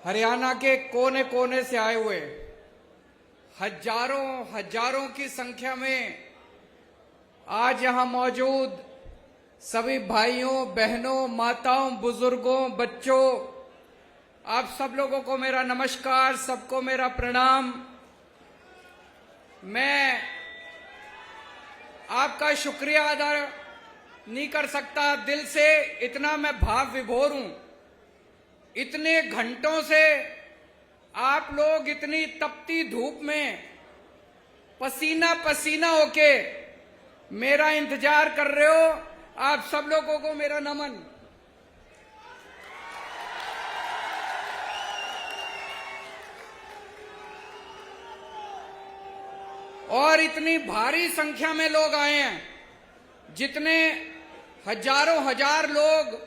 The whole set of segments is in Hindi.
हरियाणा के कोने कोने से आए हुए हजारों हजारों की संख्या में आज यहां मौजूद सभी भाइयों, बहनों, माताओं, बुजुर्गों, बच्चों, आप सब लोगों को मेरा नमस्कार, सबको मेरा प्रणाम। मैं आपका शुक्रिया अदा नहीं कर सकता दिल से, इतना मैं भाव विभोर हूं। इतने घंटों से आप लोग इतनी तपती धूप में पसीना पसीना होके मेरा इंतजार कर रहे हो। आप सब लोगों को मेरा नमन। और इतनी भारी संख्या में लोग आए हैं, जितने हजारों हजार लोग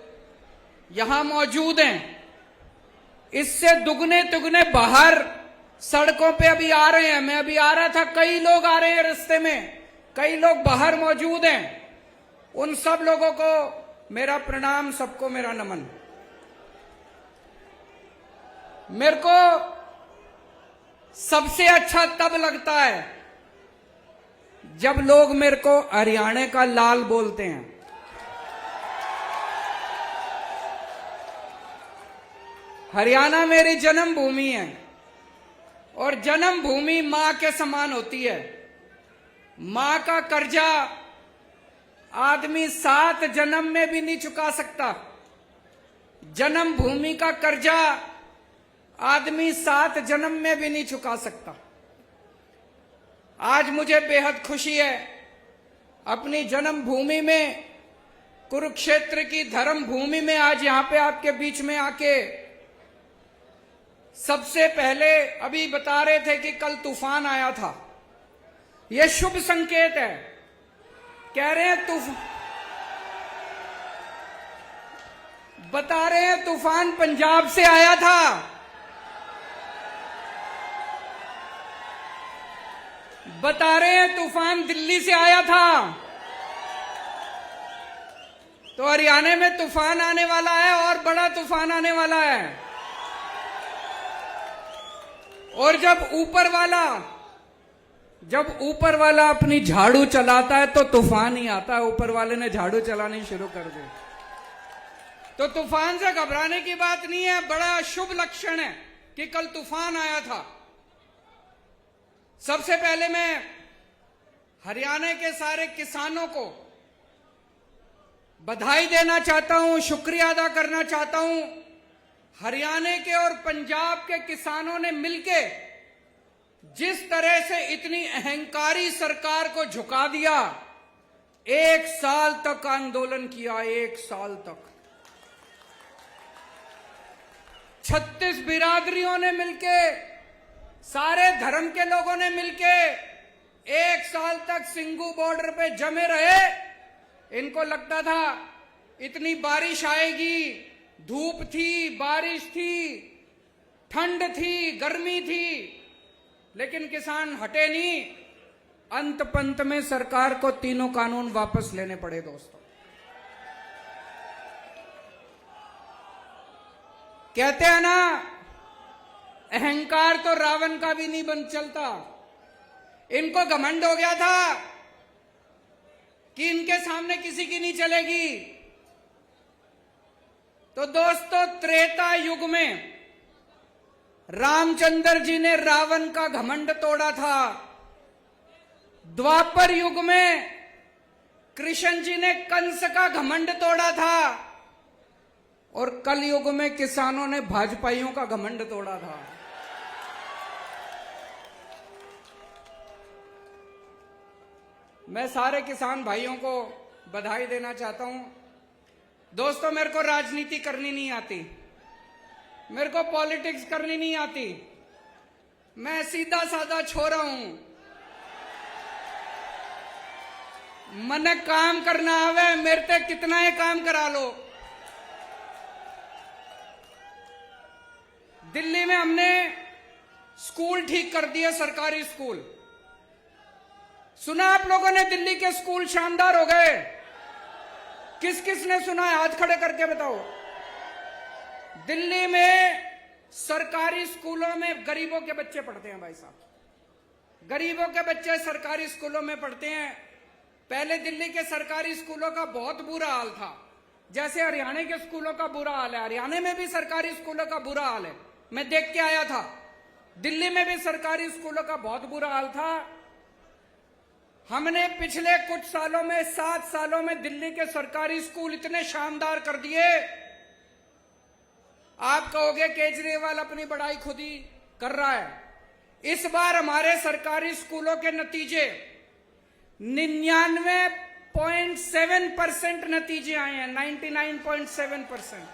यहां मौजूद हैं, इससे दुगने तुगने बाहर सड़कों पे अभी आ रहे हैं। मैं अभी आ रहा था, कई लोग आ रहे हैं रास्ते में, कई लोग बाहर मौजूद हैं। उन सब लोगों को मेरा प्रणाम, सबको मेरा नमन। मेरे को सबसे अच्छा तब लगता है जब लोग मेरे को हरियाणा का लाल बोलते हैं। हरियाणा मेरी जन्मभूमि है और जन्मभूमि मां के समान होती है। मां का कर्जा आदमी 7 जन्म में भी नहीं चुका सकता। जन्मभूमि का कर्जा आदमी 7 जन्म में भी नहीं चुका सकता। आज मुझे बेहद खुशी है, अपनी जन्मभूमि में, कुरुक्षेत्र की धर्म भूमि में आज यहां पे आपके बीच में आके सबसे पहले अभी बता रहे थे कि कल तूफान आया था। यह शुभ संकेत है। कह रहे हैं बता रहे हैं तूफान पंजाब से आया था। बता रहे हैं तूफान दिल्ली से आया था। तो हरियाणा में तूफान आने वाला है और बड़ा तूफान आने वाला है। और जब ऊपर वाला अपनी झाड़ू चलाता है तो तूफान ही आता है। ऊपर वाले ने झाड़ू चलानी शुरू कर दी तो तूफान से घबराने की बात नहीं है। बड़ा शुभ लक्षण है कि कल तूफान आया था। सबसे पहले मैं हरियाणा के सारे किसानों को बधाई देना चाहता हूं, शुक्रिया अदा करना चाहता हूं। हरियाणा के और पंजाब के किसानों ने मिलके जिस तरह से इतनी अहंकारी सरकार को झुका दिया, 1 साल तक आंदोलन किया, 1 साल तक 36 बिरादरियों ने मिलके, सारे धर्म के लोगों ने मिलके 1 साल तक सिंगू बॉर्डर पे जमे रहे। इनको लगता था इतनी बारिश आएगी, धूप थी, बारिश थी, ठंड थी, गर्मी थी, लेकिन किसान हटे नहीं। अंत पंत में सरकार को तीनों कानून वापस लेने पड़े। दोस्तों, कहते हैं ना, अहंकार तो रावण का भी नहीं बन चलता। इनको घमंड हो गया था कि इनके सामने किसी की नहीं चलेगी। तो दोस्तों, त्रेता युग में रामचंद्र जी ने रावण का घमंड तोड़ा था। द्वापर युग में कृष्ण जी ने कंस का घमंड तोड़ा था और कल युग में किसानों ने भाजपाइयों का घमंड तोड़ा था। मैं सारे किसान भाइयों को बधाई देना चाहता हूं। दोस्तों, मेरे को राजनीति करनी नहीं आती, मेरे को पॉलिटिक्स करनी नहीं आती। मैं सीधा साधा छोरा हूं। मने काम करना आवे, मेरे ते कितना ही काम करा लो। दिल्ली में हमने स्कूल ठीक कर दिए, सरकारी स्कूल। सुना आप लोगों ने दिल्ली के स्कूल शानदार हो गए? किस किस ने सुना है? हाथ खड़े करके बताओ। दिल्ली में सरकारी स्कूलों में गरीबों के बच्चे पढ़ते हैं भाई साहब, गरीबों के बच्चे सरकारी स्कूलों में पढ़ते हैं। पहले दिल्ली के सरकारी स्कूलों का बहुत बुरा हाल था, जैसे हरियाणा के स्कूलों का बुरा हाल है। हरियाणा में भी सरकारी स्कूलों का बुरा हाल है, मैं देख के आया था। दिल्ली में भी सरकारी स्कूलों का बहुत बुरा हाल था। हमने पिछले कुछ सालों में, 7 सालों में दिल्ली के सरकारी स्कूल इतने शानदार कर दिए। आप कहोगे केजरीवाल अपनी बड़ाई खुद ही कर रहा है। इस बार हमारे सरकारी स्कूलों के नतीजे 99.7% नतीजे आए हैं, 99.7%।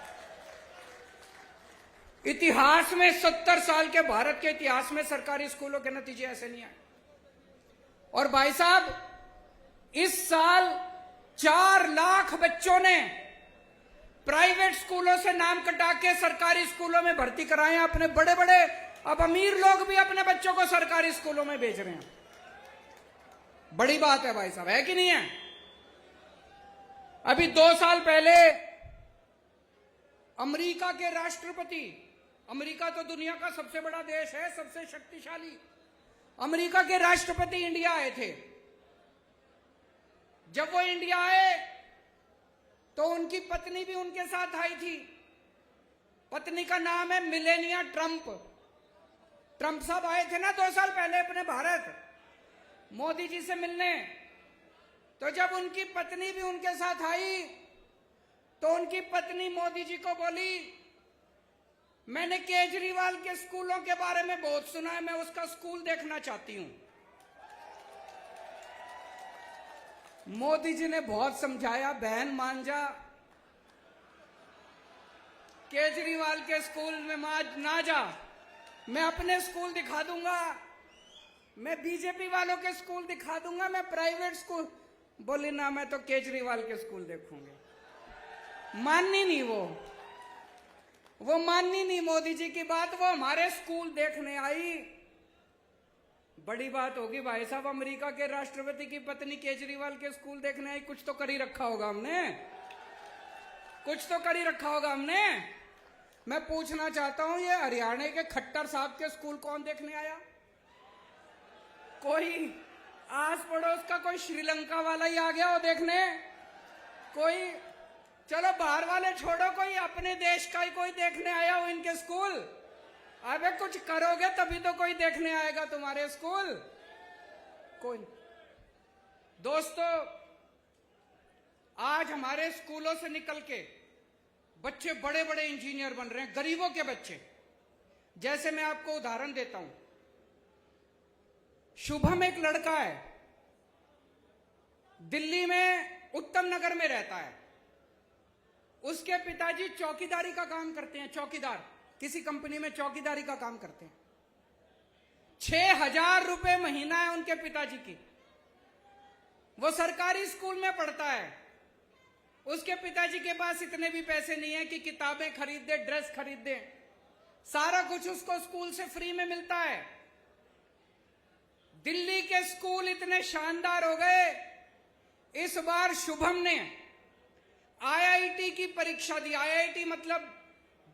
इतिहास में 70 साल के भारत के इतिहास में सरकारी स्कूलों के नतीजे ऐसे नहीं आए। और भाई साहब, इस साल 4 लाख बच्चों ने प्राइवेट स्कूलों से नाम कटा के सरकारी स्कूलों में भर्ती कराए हैं अपने बड़े बड़े। अब अमीर लोग भी अपने बच्चों को सरकारी स्कूलों में भेज रहे हैं। बड़ी बात है भाई साहब, है कि नहीं है? अभी 2 साल पहले अमेरिका के राष्ट्रपति, अमेरिका तो दुनिया का सबसे बड़ा देश है, सबसे शक्तिशाली, अमेरिका के राष्ट्रपति इंडिया आए थे। जब वो इंडिया आए तो उनकी पत्नी भी उनके साथ आई थी। पत्नी का नाम है मिलेनिया ट्रंप। ट्रंप साहब आए थे ना 2 साल पहले अपने भारत मोदी जी से मिलने। तो जब उनकी पत्नी भी उनके साथ आई तो उनकी पत्नी मोदी जी को बोली, मैंने केजरीवाल के स्कूलों के बारे में बहुत सुना है, मैं उसका स्कूल देखना चाहती हूं। मोदी जी ने बहुत समझाया, बहन मान जा, केजरीवाल के स्कूल में ना जा, मैं अपने स्कूल दिखा दूंगा, मैं बीजेपी वालों के स्कूल दिखा दूंगा, मैं प्राइवेट स्कूल। बोली ना, मैं तो केजरीवाल के स्कूल देखूंगी। माननी नहीं वो माननी नहीं मोदी जी की बात। वो हमारे स्कूल देखने आई। बड़ी बात होगी भाई साहब, अमेरिका के राष्ट्रपति की पत्नी केजरीवाल के स्कूल देखने आई। कुछ तो कर ही रखा होगा हमने, कुछ तो कर ही रखा होगा हमने। मैं पूछना चाहता हूं, ये हरियाणा के खट्टर साहब के स्कूल कौन देखने आया? कोई आस पड़ोस का कोई श्रीलंका वाला ही आ गया हो देखने? कोई, चलो बाहर वाले छोड़ो, कोई अपने देश का ही कोई देखने आया हो इनके स्कूल? अबे कुछ करोगे तभी तो कोई देखने आएगा तुम्हारे स्कूल। कोई। दोस्तों, आज हमारे स्कूलों से निकल के बच्चे बड़े बड़े इंजीनियर बन रहे हैं, गरीबों के बच्चे। जैसे मैं आपको उदाहरण देता हूं, शुभम एक लड़का है, दिल्ली में उत्तम नगर में रहता है। उसके पिताजी चौकीदारी का काम करते हैं, चौकीदार, किसी कंपनी में चौकीदारी का काम करते हैं। 6,000 रुपए महीना है उनके पिताजी की। वो सरकारी स्कूल में पढ़ता है। उसके पिताजी के पास इतने भी पैसे नहीं है कि किताबें खरीद दे, ड्रेस खरीद दे। सारा कुछ उसको स्कूल से फ्री में मिलता है। दिल्ली के स्कूल इतने शानदार हो गए, इस बार शुभम ने आईआईटी की परीक्षा दी। आईआईटी मतलब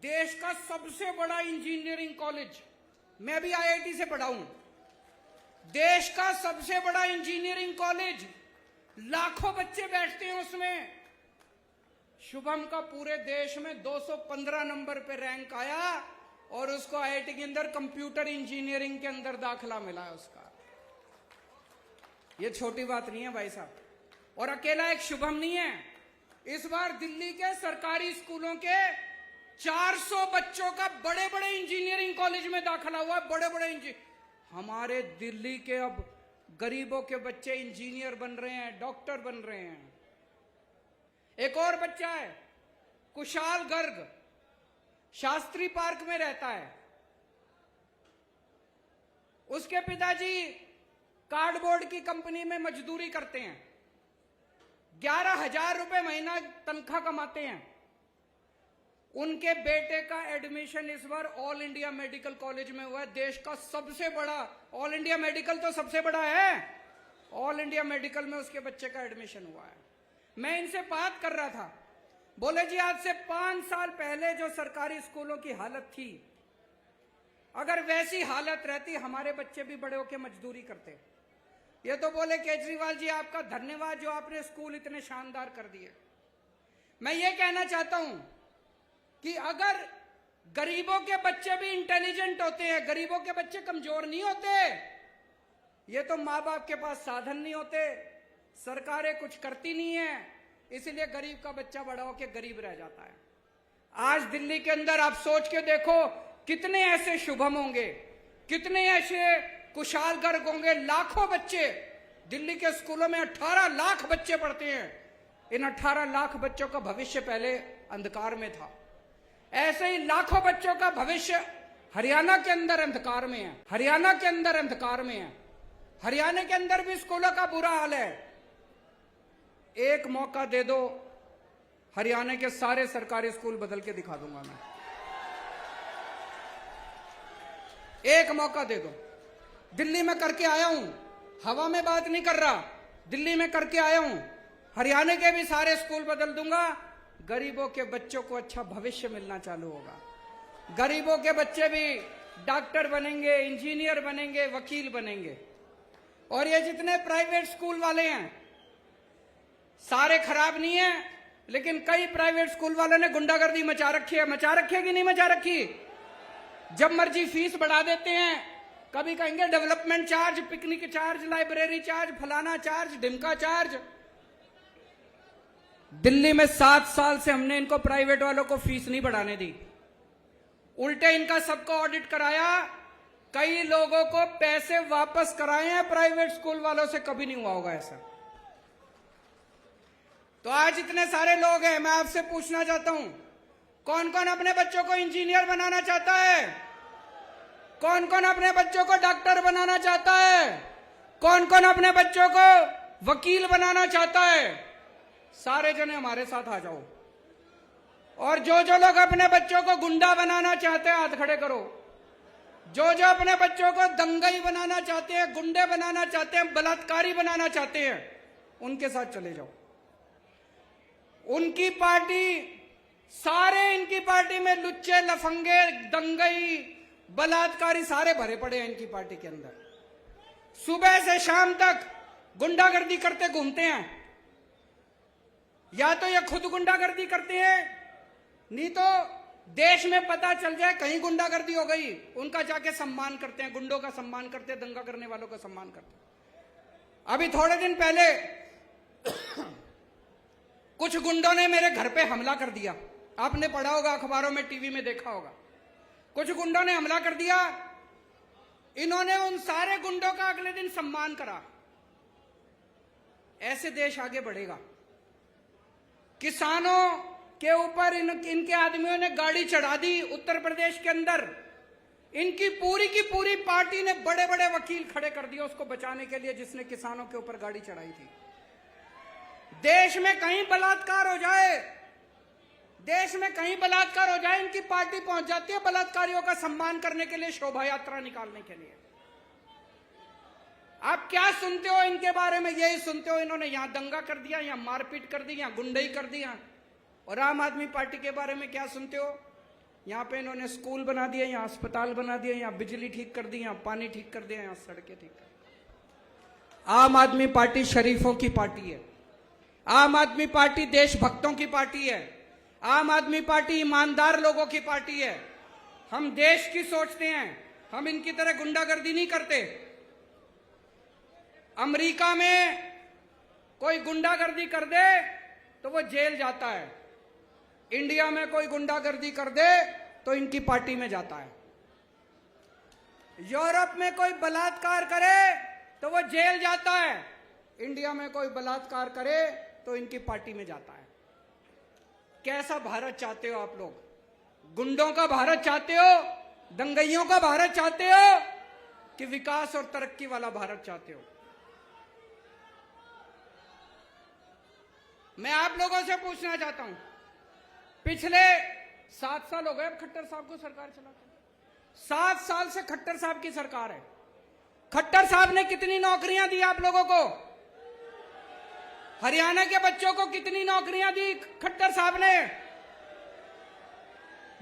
देश का सबसे बड़ा इंजीनियरिंग कॉलेज। मैं भी आईआईटी से पढ़ा हूं। देश का सबसे बड़ा इंजीनियरिंग कॉलेज, लाखों बच्चे बैठते हैं उसमें। शुभम का पूरे देश में 215 नंबर पे रैंक आया और उसको आईआईटी के अंदर कंप्यूटर इंजीनियरिंग के अंदर दाखिला मिला है उसका। ये छोटी बात नहीं है भाई साहब। और अकेला एक शुभम नहीं है, इस बार दिल्ली के सरकारी स्कूलों के 400 बच्चों का बड़े बड़े इंजीनियरिंग कॉलेज में दाखिला हुआ। बड़े बड़े हमारे दिल्ली के अब गरीबों के बच्चे इंजीनियर बन रहे हैं, डॉक्टर बन रहे हैं। एक और बच्चा है कुशाल गर्ग, शास्त्री पार्क में रहता है। उसके पिताजी कार्डबोर्ड की कंपनी में मजदूरी करते हैं, 11,000 रुपए महीना तनख्वाह कमाते हैं। उनके बेटे का एडमिशन इस बार ऑल इंडिया मेडिकल कॉलेज में हुआ है, देश का सबसे बड़ा। ऑल इंडिया मेडिकल तो सबसे बड़ा है, ऑल इंडिया मेडिकल में उसके बच्चे का एडमिशन हुआ है। मैं इनसे बात कर रहा था, बोले जी आज से 5 साल पहले जो सरकारी स्कूलों की हालत थी, अगर वैसी हालत रहती हमारे बच्चे भी बड़े होकर मजदूरी करते। ये तो बोले केजरीवाल जी आपका धन्यवाद जो आपने स्कूल इतने शानदार कर दिए। मैं ये कहना चाहता हूं कि अगर गरीबों के बच्चे भी इंटेलिजेंट होते हैं, गरीबों के बच्चे कमजोर नहीं होते। ये तो माँ बाप के पास साधन नहीं होते, सरकारें कुछ करती नहीं है, इसलिए गरीब का बच्चा बड़ा होकर गरीब रह जाता है। आज दिल्ली के अंदर आप सोच के देखो कितने ऐसे शुभम होंगे, कितने ऐसे कुशाल गर्ग होंगे। लाखों बच्चे दिल्ली के स्कूलों में 18 लाख बच्चे पढ़ते हैं। इन 18 लाख बच्चों का भविष्य पहले अंधकार में था। ऐसे ही लाखों बच्चों का भविष्य हरियाणा के अंदर अंधकार में है, हरियाणा के अंदर अंधकार में है। हरियाणा के अंदर भी स्कूलों का बुरा हाल है। एक मौका दे दो, हरियाणा के सारे सरकारी स्कूल बदल के दिखा दूंगा मैं। एक मौका दे दो। दिल्ली में करके आया हूं, हवा में बात नहीं कर रहा, दिल्ली में करके आया हूं। हरियाणा के भी सारे स्कूल बदल दूंगा। गरीबों के बच्चों को अच्छा भविष्य मिलना चालू होगा। गरीबों के बच्चे भी डॉक्टर बनेंगे, इंजीनियर बनेंगे, वकील बनेंगे। और ये जितने प्राइवेट स्कूल वाले हैं सारे खराब नहीं है, लेकिन कई प्राइवेट स्कूल वालों ने गुंडागर्दी मचा रखी है। मचा रखी है कि नहीं मचा रखी? जब मर्जी फीस बढ़ा देते हैं। कभी कहेंगे development charge, picnic charge, library charge, फलाना चार्ज, ढिमका चार्ज। दिल्ली में 7 साल से हमने इनको प्राइवेट वालों को फीस नहीं बढ़ाने दी, उल्टे इनका सबको ऑडिट कराया। कई लोगों को पैसे वापस कराए हैं प्राइवेट स्कूल वालों से, कभी नहीं हुआ होगा ऐसा। तो आज इतने सारे लोग हैं, मैं आपसे पूछना चाहता हूं, कौन कौन अपने बच्चों को इंजीनियर बनाना चाहता है? कौन कौन अपने बच्चों को डॉक्टर बनाना चाहता है? कौन कौन अपने बच्चों को वकील बनाना चाहता है? सारे जने हमारे साथ आ जाओ। और जो जो लोग अपने बच्चों को गुंडा बनाना चाहते हैं हाथ खड़े करो। जो जो अपने बच्चों को दंगई बनाना चाहते हैं, गुंडे बनाना चाहते हैं, बलात्कारी बनाना चाहते हैं, उनके साथ चले जाओ। उनकी पार्टी, सारे इनकी पार्टी में लुच्चे, लफंगे, दंगई, बलात्कारी सारे भरे पड़े हैं इनकी पार्टी के अंदर। सुबह से शाम तक गुंडागर्दी करते घूमते हैं। या तो ये खुद गुंडागर्दी करते हैं, नहीं तो देश में पता चल जाए कहीं गुंडागर्दी हो गई, उनका जाके सम्मान करते हैं, गुंडों का सम्मान करते हैं, दंगा करने वालों का सम्मान करते हैं। अभी थोड़े दिन पहले कुछ गुंडों ने मेरे घर पे हमला कर दिया। आपने पढ़ा होगा, अखबारों में, टीवी में देखा होगा। कुछ गुंडों ने हमला कर दिया। इन्होंने उन सारे गुंडों का अगले दिन सम्मान करा। ऐसे देश आगे बढ़ेगा। किसानों के ऊपर इनके आदमियों ने गाड़ी चढ़ा दी उत्तर प्रदेश के अंदर। इनकी पूरी की पूरी पार्टी ने बड़े बड़े वकील खड़े कर दिए उसको बचाने के लिए, जिसने किसानों के ऊपर गाड़ी चढ़ाई थी। देश में कहीं बलात्कार हो जाए, देश में कहीं बलात्कार हो जाए, इनकी पार्टी पहुंच जाती है बलात्कारियों का सम्मान करने के लिए, शोभा यात्रा निकालने के लिए। आप क्या सुनते हो इनके बारे में? यही सुनते हो इन्होंने यहां दंगा कर दिया, यहां मारपीट कर दी, यहां गुंडई कर दिया। और आम आदमी पार्टी के बारे में क्या सुनते हो? यहां पे इन्होंने स्कूल बना दिए, यहां अस्पताल बना दिए, यहां बिजली ठीक कर दी, यहां पानी ठीक कर दिया, यहां सड़कें ठीक कर दी। आम आदमी पार्टी शरीफों की पार्टी है। आम आदमी पार्टी देशभक्तों की पार्टी है। आम आदमी पार्टी ईमानदार लोगों की पार्टी है। हम देश की सोचते हैं, हम इनकी तरह गुंडागर्दी नहीं करते। अमेरिका में कोई गुंडागर्दी कर दे तो वो जेल जाता है। इंडिया में कोई गुंडागर्दी कर दे तो इनकी पार्टी में जाता है। यूरोप में कोई बलात्कार करे तो वो जेल जाता है। इंडिया में कोई बलात्कार करे तो इनकी पार्टी में जाता है। कैसा भारत चाहते हो आप लोग? गुंडों का भारत चाहते हो? दंगइयों का भारत चाहते हो कि विकास और तरक्की वाला भारत चाहते हो? मैं आप लोगों से पूछना चाहता हूं, पिछले 7 साल हो गए अब खट्टर साहब को सरकार चलाते। 7 साल से खट्टर साहब की सरकार है। खट्टर साहब ने कितनी नौकरियां दी आप लोगों को? हरियाणा के बच्चों को कितनी नौकरियां दी खट्टर साहब ने?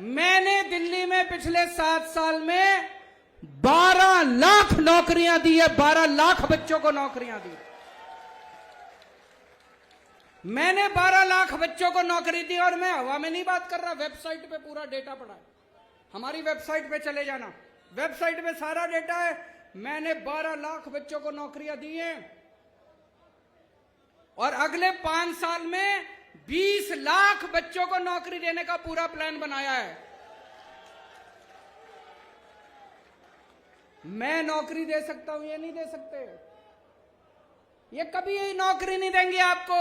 मैंने दिल्ली में पिछले 7 साल में 12 लाख नौकरियां दी है, 12 लाख बच्चों को नौकरियां दी। मैंने 12 लाख बच्चों को नौकरी दी, और मैं हवा में नहीं बात कर रहा, वेबसाइट पे पूरा डेटा पड़ा है। हमारी वेबसाइट पे चले जाना, वेबसाइट पे सारा डेटा है। मैंने 12 लाख बच्चों को नौकरियां दी हैं, और अगले 5 साल में 20 लाख बच्चों को नौकरी देने का पूरा प्लान बनाया है। मैं नौकरी दे सकता हूं, ये नहीं दे सकते। ये कभी यही नौकरी नहीं देंगे आपको,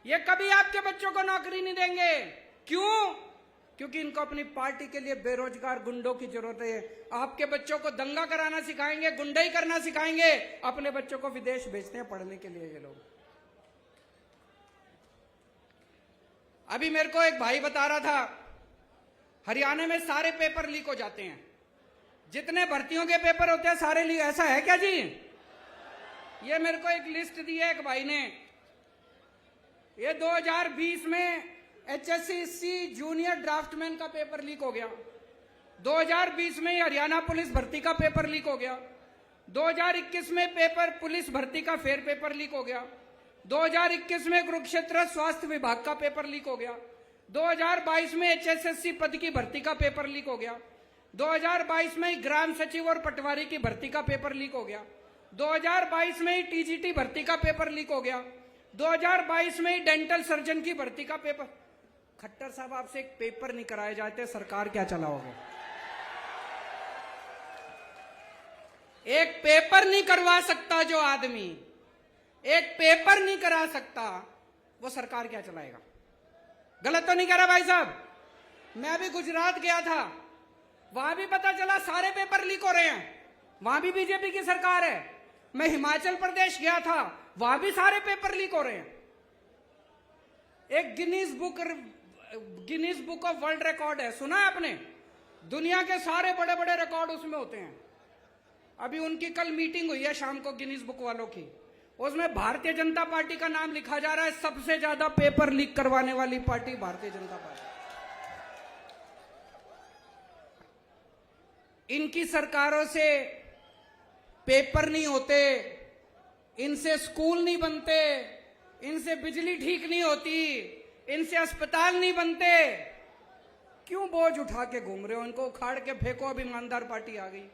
ये कभी आपके बच्चों को नौकरी नहीं देंगे। क्यों? क्योंकि इनको अपनी पार्टी के लिए बेरोजगार गुंडों की जरूरत है। आपके बच्चों को दंगा कराना सिखाएंगे, गुंडाई करना सिखाएंगे, अपने बच्चों को विदेश भेजते हैं पढ़ने के लिए ये लोग। अभी मेरे को एक भाई बता रहा था, हरियाणा में सारे पेपर लीक हो जाते हैं, जितने भर्तियों के पेपर होते हैं सारे लीक। ऐसा है क्या जी? ये मेरे को एक लिस्ट दी है एक भाई ने। ये 2020 में HSC जूनियर ड्राफ्टमैन का पेपर लीक हो गया। 2020 में हरियाणा पुलिस भर्ती का पेपर लीक हो गया। 2021 में पेपर पुलिस भर्ती का फेयर पेपर लीक हो गया। 2021 में कुरुक्षेत्र स्वास्थ्य विभाग का पेपर लीक हो गया। 2022 में HSSC पद की भर्ती का पेपर लीक हो गया। 2022 में ग्राम सचिव और पटवारी की भर्ती का पेपर लीक हो गया। 2022 में TGT भर्ती का पेपर लीक हो गया। 2022 में डेंटल सर्जन की भर्ती का पेपर। खट्टर साहब, आपसे एक पेपर नहीं कराए जाते, सरकार क्या चलाओगे? एक पेपर नहीं करवा सकता जो आदमी, एक पेपर नहीं करा सकता, वो सरकार क्या चलाएगा? गलत तो नहीं कह रहा भाई साहब? मैं अभी गुजरात गया था, वहां भी पता चला सारे पेपर लीक हो रहे हैं, वहां भी बीजेपी की सरकार है। मैं हिमाचल प्रदेश गया था, वहां भी सारे पेपर लीक हो रहे हैं। एक Guinness book of world record है, सुना है आपने? दुनिया के सारे बड़े बड़े रिकॉर्ड उसमें होते हैं। अभी उनकी कल मीटिंग हुई है शाम को गिनीज बुक वालों की, उसमें भारतीय जनता पार्टी का नाम लिखा जा रहा है। सबसे ज्यादा पेपर लीक करवाने वाली पार्टी भारतीय जनता पार्टी। इनकी सरकारों से पेपर नहीं होते, इनसे स्कूल नहीं बनते, इनसे बिजली ठीक नहीं होती, इनसे अस्पताल नहीं बनते। क्यों बोझ उठा के घूम रहे हो? इनको उखाड़ के फेंको। अब ईमानदार पार्टी आ गई।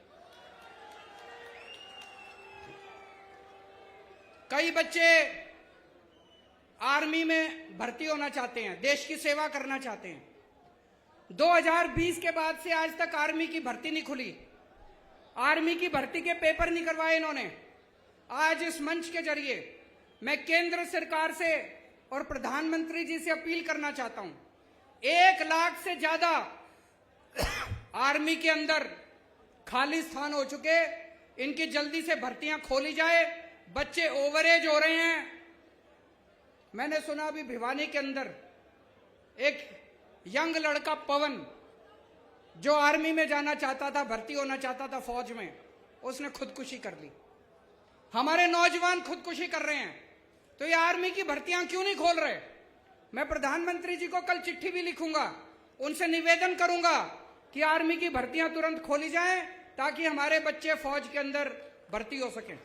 कई बच्चे आर्मी में भर्ती होना चाहते हैं, देश की सेवा करना चाहते हैं। 2020 के बाद से आज तक आर्मी की भर्ती नहीं खुली, आर्मी की भर्ती के पेपर नहीं करवाए इन्होंने। आज इस मंच के जरिए मैं केंद्र सरकार से और प्रधानमंत्री जी से अपील करना चाहता हूं, 1 लाख से ज्यादा आर्मी के अंदर खाली स्थान हो चुके, इनकी जल्दी से भर्तियां खोली जाए। बच्चे ओवरेज हो रहे हैं। मैंने सुना अभी भिवानी के अंदर एक यंग लड़का पवन, जो आर्मी में जाना चाहता था, भर्ती होना चाहता था फौज में, उसने खुदकुशी कर ली। हमारे नौजवान खुदकुशी कर रहे हैं, तो ये आर्मी की भर्तियां क्यों नहीं खोल रहे? मैं प्रधानमंत्री जी को कल चिट्ठी भी लिखूंगा, उनसे निवेदन करूंगा कि आर्मी की भर्तियां तुरंत खोली जाएं, ताकि हमारे बच्चे फौज के अंदर भर्ती हो सकें।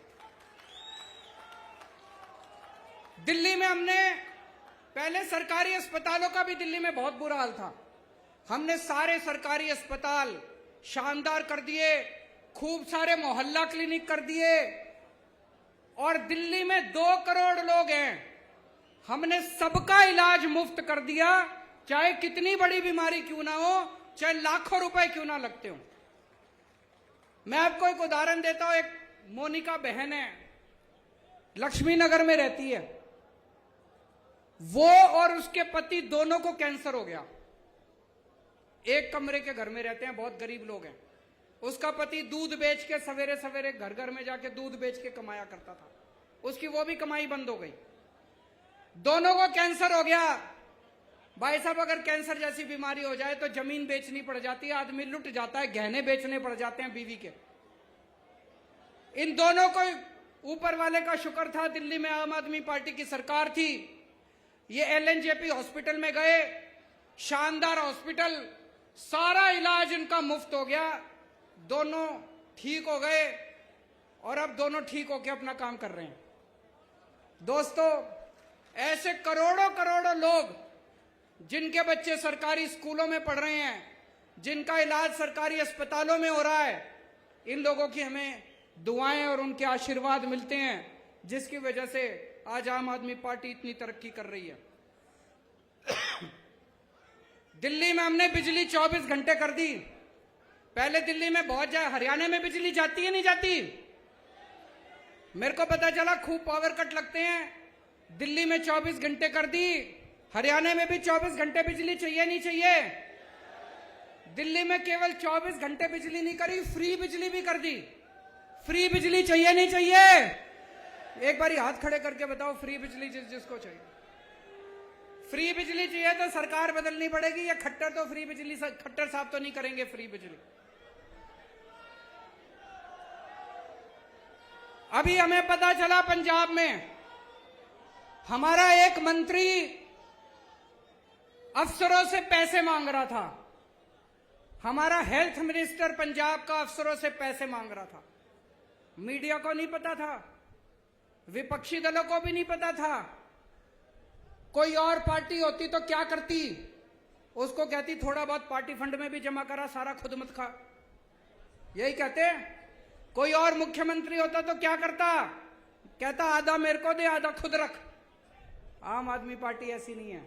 दिल्ली में हमने पहले सरकारी अस्पतालों का भी दिल्ली में बहुत बुरा हाल था, हमने सारे सरकारी अस्पताल शानदार कर दिए, खूब सारे मोहल्ला क्लिनिक कर दिए, और दिल्ली में 2 करोड़ लोग हैं, हमने सबका इलाज मुफ्त कर दिया, चाहे कितनी बड़ी बीमारी क्यों ना हो, चाहे लाखों रुपए क्यों ना लगते हो। मैं आपको एक उदाहरण देता हूं। एक मोनिका बहन है, लक्ष्मी नगर में रहती है। वो और उसके पति दोनों को कैंसर हो गया। एक कमरे के घर में रहते हैं, बहुत गरीब लोग हैं। उसका पति दूध बेच के सवेरे सवेरे घर घर में जाके दूध बेच के कमाया करता था, उसकी वो भी कमाई बंद हो गई। दोनों को कैंसर हो गया। भाई साहब, अगर कैंसर जैसी बीमारी हो जाए तो जमीन बेचनी पड़ जाती है, आदमी लुट जाता है, गहने बेचने पड़ जाते हैं बीवी के। इन दोनों को ऊपर वाले का शुक्र था, दिल्ली में आम आदमी पार्टी की सरकार थी। ये LNJP हॉस्पिटल में गए, शानदार हॉस्पिटल, सारा इलाज इनका मुफ्त हो गया। दोनों ठीक हो गए और अब दोनों ठीक होकर अपना काम कर रहे हैं। दोस्तों, ऐसे करोड़ों करोड़ों लोग जिनके बच्चे सरकारी स्कूलों में पढ़ रहे हैं, जिनका इलाज सरकारी अस्पतालों में हो रहा है, इन लोगों की हमें दुआएं और उनके आशीर्वाद मिलते हैं, जिसकी वजह से आज आम आदमी पार्टी इतनी तरक्की कर रही है। दिल्ली में हमने बिजली 24 घंटे कर दी। पहले दिल्ली में बहुत हरियाणा में बिजली जाती है नहीं जाती? मेरे को पता चला खूब पावर कट लगते हैं। दिल्ली में 24 घंटे कर दी, हरियाणा में भी 24 घंटे बिजली चाहिए नहीं चाहिए? दिल्ली में केवल 24 घंटे बिजली नहीं करी, फ्री बिजली भी कर दी। फ्री बिजली चाहिए नहीं चाहिए? एक बार हाथ खड़े करके बताओ, फ्री बिजली जिसको चाहिए। फ्री बिजली चाहिए तो सरकार बदलनी पड़ेगी, या खट्टर तो फ्री बिजली, खट्टर साहब तो नहीं करेंगे फ्री बिजली। अभी हमें पता चला पंजाब में हमारा एक मंत्री अफसरों से पैसे मांग रहा था। हमारा हेल्थ मिनिस्टर पंजाब का अफसरों से पैसे मांग रहा था। मीडिया को नहीं पता था, विपक्षी दलों को भी नहीं पता था। कोई और पार्टी होती तो क्या करती? उसको कहती थोड़ा बहुत पार्टी फंड में भी जमा करा, सारा खुद मत खा। यही कहते। कोई और मुख्यमंत्री होता तो क्या करता? कहता आधा मेरे को दे, आधा खुद रख। आम आदमी पार्टी ऐसी नहीं है।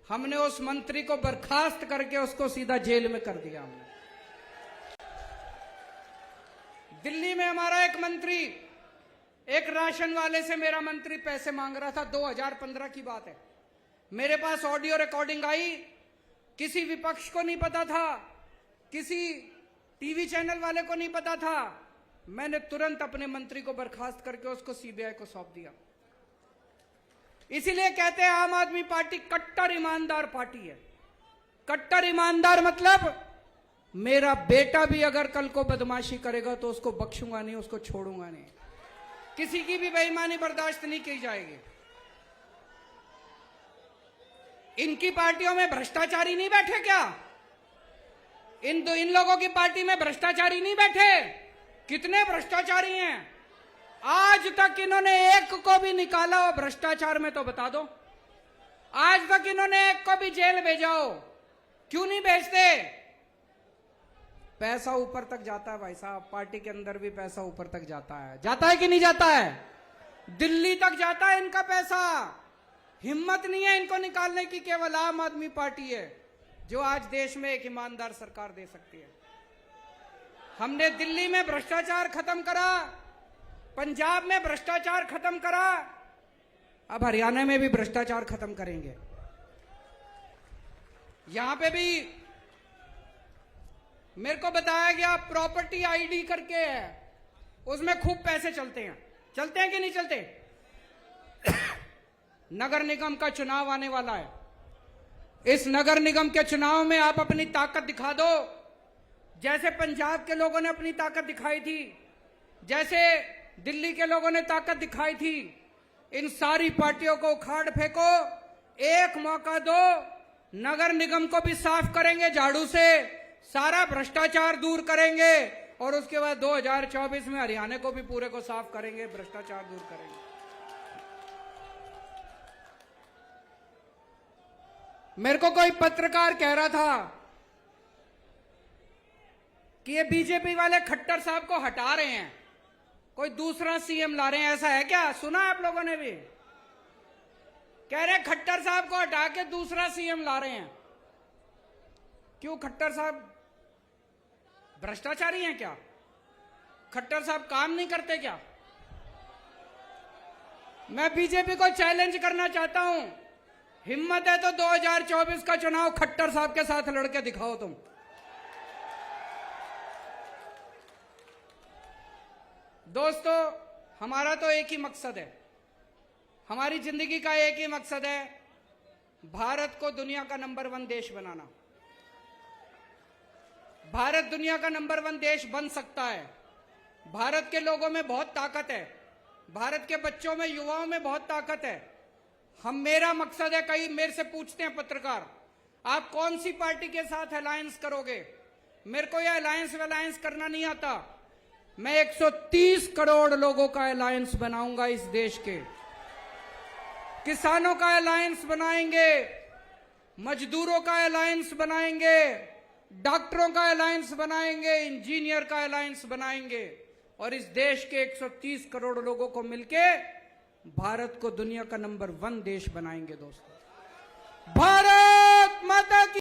हमने उस मंत्री को बर्खास्त करके उसको सीधा जेल में कर दिया। हमने दिल्ली में हमारा एक मंत्री, एक राशन वाले से मेरा मंत्री पैसे मांग रहा था। 2015 की बात है। मेरे पास ऑडियो रिकॉर्डिंग आई। किसी विपक्ष को नहीं पता था, किसी टीवी चैनल वाले को नहीं पता था। मैंने तुरंत अपने मंत्री को बर्खास्त करके उसको सीबीआई को सौंप दिया। इसीलिए कहते हैं आम आदमी पार्टी कट्टर ईमानदार पार्टी है। कट्टर ईमानदार मतलब मेरा बेटा भी अगर कल को बदमाशी करेगा तो उसको बख्शूंगा नहीं, उसको छोड़ूंगा नहीं। किसी की भी बेईमानी बर्दाश्त नहीं की जाएगी। इनकी पार्टियों में भ्रष्टाचारी नहीं बैठे क्या? इन लोगों की पार्टी में भ्रष्टाचारी नहीं बैठे? कितने भ्रष्टाचारी हैं? आज तक इन्होंने एक को भी निकाला हो भ्रष्टाचार में तो बता दो। आज तक इन्होंने एक को भी जेल भेजा हो? क्यों नहीं भेजते? पैसा ऊपर तक जाता है भाई साहब। पार्टी के अंदर भी पैसा ऊपर तक जाता है। जाता है कि नहीं जाता है? दिल्ली तक जाता है इनका पैसा। हिम्मत नहीं है इनको निकालने की। केवल आम आदमी पार्टी है जो आज देश में एक ईमानदार सरकार दे सकती है। हमने दिल्ली में भ्रष्टाचार खत्म करा, पंजाब में भ्रष्टाचार खत्म करा, अब हरियाणा में भी भ्रष्टाचार खत्म करेंगे। यहां पे भी मेरे को बताया गया प्रॉपर्टी आईडी करके है, उसमें खूब पैसे चलते हैं। चलते हैं कि नहीं चलते? नगर निगम का चुनाव आने वाला है। इस नगर निगम के चुनाव में आप अपनी ताकत दिखा दो, जैसे पंजाब के लोगों ने अपनी ताकत दिखाई थी, जैसे दिल्ली के लोगों ने ताकत दिखाई थी। इन सारी पार्टियों को उखाड़ फेंको, एक मौका दो। नगर निगम को भी साफ करेंगे झाड़ू से, सारा भ्रष्टाचार दूर करेंगे और उसके बाद 2024 में हरियाणा को भी पूरे को साफ करेंगे, भ्रष्टाचार दूर करेंगे। मेरे को कोई पत्रकार कह रहा था कि ये बीजेपी वाले खट्टर साहब को हटा रहे हैं, कोई दूसरा सीएम ला रहे हैं। ऐसा है क्या? सुना आप लोगों ने भी? कह रहे खट्टर साहब को हटा के दूसरा सीएम ला रहे हैं। क्यों? खट्टर साहब भ्रष्टाचारी हैं क्या? खट्टर साहब काम नहीं करते क्या? मैं बीजेपी को चैलेंज करना चाहता हूं, हिम्मत है तो 2024 का चुनाव खट्टर साहब के साथ लड़के दिखाओ तुम। दोस्तों, हमारा तो एक ही मकसद है, हमारी जिंदगी का एक ही मकसद है, भारत को दुनिया का नंबर 1 देश बनाना। भारत दुनिया का नंबर 1 देश बन सकता है। भारत के लोगों में बहुत ताकत है, भारत के बच्चों में, युवाओं में बहुत ताकत है। मेरा मकसद है, कई मेरे से पूछते हैं पत्रकार, आप कौन सी पार्टी के साथ अलायंस करोगे? मेरे को यह अलायंस वलायंस करना नहीं आता। मैं 130 करोड़ लोगों का अलायंस बनाऊंगा इस देश के। किसानों का अलायंस बनाएंगे, मजदूरों का अलायंस बनाएंगे, डॉक्टरों का अलायंस बनाएंगे, इंजीनियर का अलायंस बनाएंगे और इस देश के 130 करोड़ लोगों को मिलके भारत को दुनिया का नंबर 1 देश बनाएंगे। दोस्तों, भारत माता की